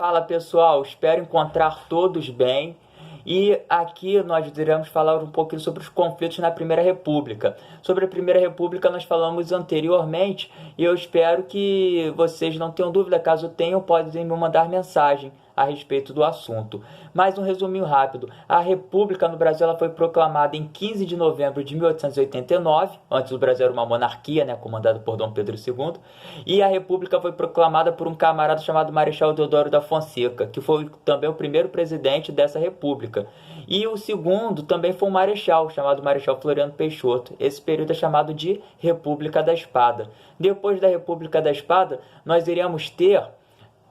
Fala pessoal, espero encontrar todos bem. E aqui nós iremos falar um pouquinho sobre os conflitos na Primeira República. Sobre a Primeira República nós falamos anteriormente e eu espero que vocês não tenham dúvida. Caso tenham, podem me mandar mensagem a respeito do assunto. Mais um resuminho rápido. A República no Brasil ela foi proclamada em 15 de novembro de 1889. Antes o Brasil era uma monarquia, né, comandada por Dom Pedro II. E a República foi proclamada por um camarada chamado Marechal Deodoro da Fonseca, que foi também o primeiro presidente dessa república. E o segundo também foi um marechal, chamado Marechal Floriano Peixoto. Esse período é chamado de República da Espada. Depois da República da Espada, nós iremos ter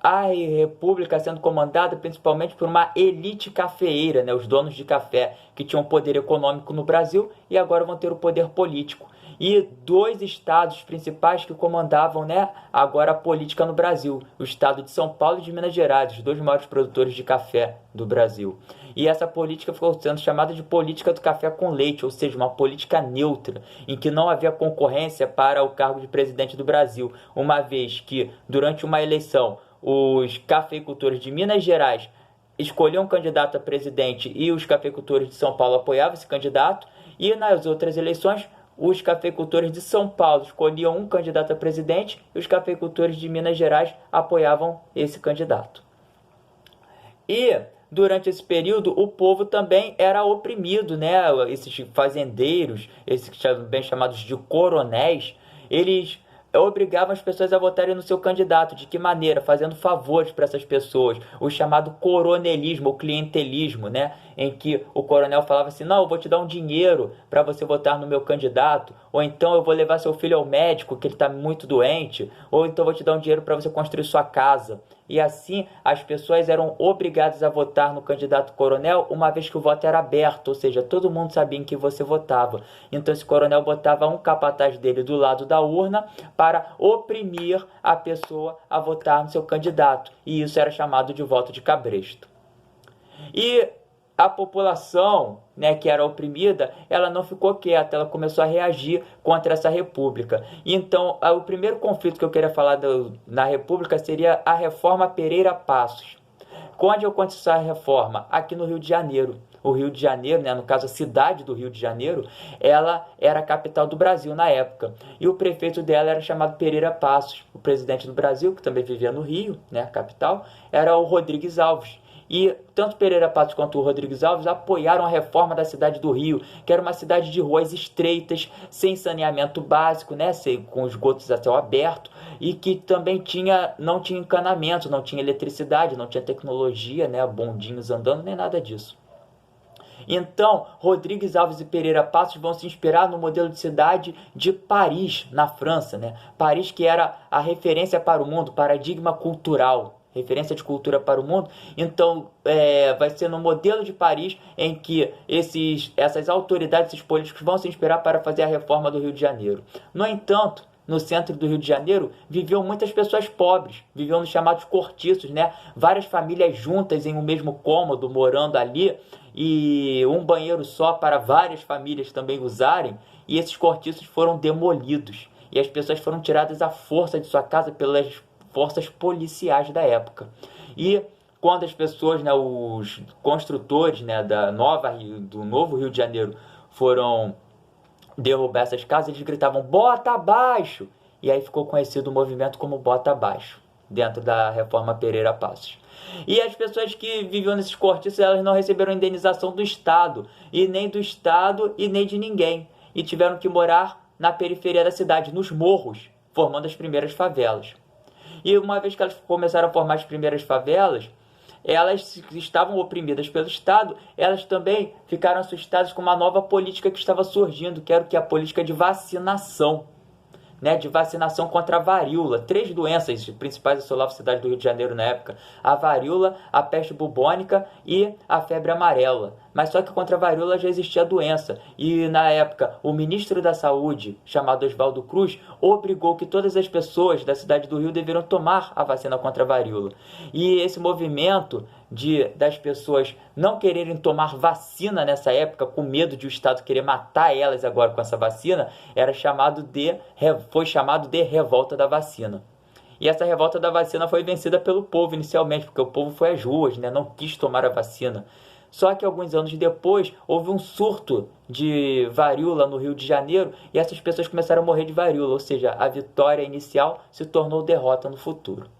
a república sendo comandada principalmente por uma elite cafeeira, né? Os donos de café que tinham poder econômico no Brasil e agora vão ter o poder político. E dois estados principais que comandavam, né, agora a política no Brasil, o estado de São Paulo e de Minas Gerais, os dois maiores produtores de café do Brasil. E essa política ficou sendo chamada de política do café com leite, ou seja, uma política neutra, em que não havia concorrência para o cargo de presidente do Brasil, uma vez que, durante uma eleição, os cafeicultores de Minas Gerais escolhiam um candidato a presidente e os cafeicultores de São Paulo apoiavam esse candidato, e nas outras eleições os cafeicultores de São Paulo escolhiam um candidato a presidente e os cafeicultores de Minas Gerais apoiavam esse candidato. E durante esse período o povo também era oprimido, né? Esses fazendeiros, esses bem chamados de coronéis, eles obrigavam as pessoas a votarem no seu candidato. De que maneira? Fazendo favores para essas pessoas. O chamado coronelismo, o clientelismo, né? Em que o coronel falava assim: não, eu vou te dar um dinheiro para você votar no meu candidato, ou então eu vou levar seu filho ao médico que ele está muito doente, ou então eu vou te dar um dinheiro para você construir sua casa. E assim as pessoas eram obrigadas a votar no candidato coronel, uma vez que o voto era aberto, ou seja, todo mundo sabia em que você votava. Então esse coronel botava um capataz dele do lado da urna para oprimir a pessoa a votar no seu candidato. E isso era chamado de voto de cabresto. E a população, né, que era oprimida, ela não ficou quieta, ela começou a reagir contra essa república. Então, o primeiro conflito que eu queria falar na república seria a Reforma Pereira Passos. Onde aconteceu a reforma? Aqui no Rio de Janeiro. O Rio de Janeiro, né, no caso a cidade do Rio de Janeiro, ela era a capital do Brasil na época. E o prefeito dela era chamado Pereira Passos. O presidente do Brasil, que também vivia no Rio, né, a capital, era o Rodrigues Alves. E tanto Pereira Passos quanto o Rodrigues Alves apoiaram a reforma da cidade do Rio, que era uma cidade de ruas estreitas, sem saneamento básico, né, com esgotos a céu aberto, e que também não tinha encanamento, não tinha eletricidade, não tinha tecnologia, né, bondinhos andando, nem nada disso. Então, Rodrigues Alves e Pereira Passos vão se inspirar no modelo de cidade de Paris, na França, né? Paris, que era a referência para o mundo, paradigma cultural, referência de cultura para o mundo. Então vai ser no modelo de Paris em que essas autoridades, esses políticos vão se inspirar para fazer a reforma do Rio de Janeiro. No entanto, no centro do Rio de Janeiro viviam muitas pessoas pobres, viviam nos chamados cortiços, né? Várias famílias juntas em um mesmo cômodo, morando ali, e um banheiro só para várias famílias também usarem, e esses cortiços foram demolidos, e as pessoas foram tiradas à força de sua casa pelas forças policiais da época. E quando as pessoas, né, os construtores, né, do novo Rio de Janeiro foram derrubar essas casas, eles gritavam: bota abaixo! E aí ficou conhecido o movimento como Bota Abaixo, dentro da Reforma Pereira Passos. E as pessoas que viviam nesses cortiços, elas não receberam indenização do Estado, e nem do Estado e nem de ninguém, e tiveram que morar na periferia da cidade, nos morros, formando as primeiras favelas. E uma vez que elas começaram a formar as primeiras favelas, elas estavam oprimidas pelo Estado, elas também ficaram assustadas com uma nova política que estava surgindo, que era a política de vacinação, né, de vacinação contra a varíola. 3 doenças principais assolavam a cidade do Rio de Janeiro na época: a varíola, a peste bubônica e a febre amarela. Mas só que contra a varíola já existia a doença. E na época, o ministro da Saúde, chamado Oswaldo Cruz, obrigou que todas as pessoas da cidade do Rio deveriam tomar a vacina contra a varíola. E esse movimento das pessoas não quererem tomar vacina nessa época, com medo de o Estado querer matar elas agora com essa vacina, foi chamado de revolta da vacina. E essa revolta da vacina foi vencida pelo povo inicialmente, porque o povo foi às ruas, né? Não quis tomar a vacina. Só que alguns anos depois houve um surto de varíola no Rio de Janeiro e essas pessoas começaram a morrer de varíola, ou seja, a vitória inicial se tornou derrota no futuro.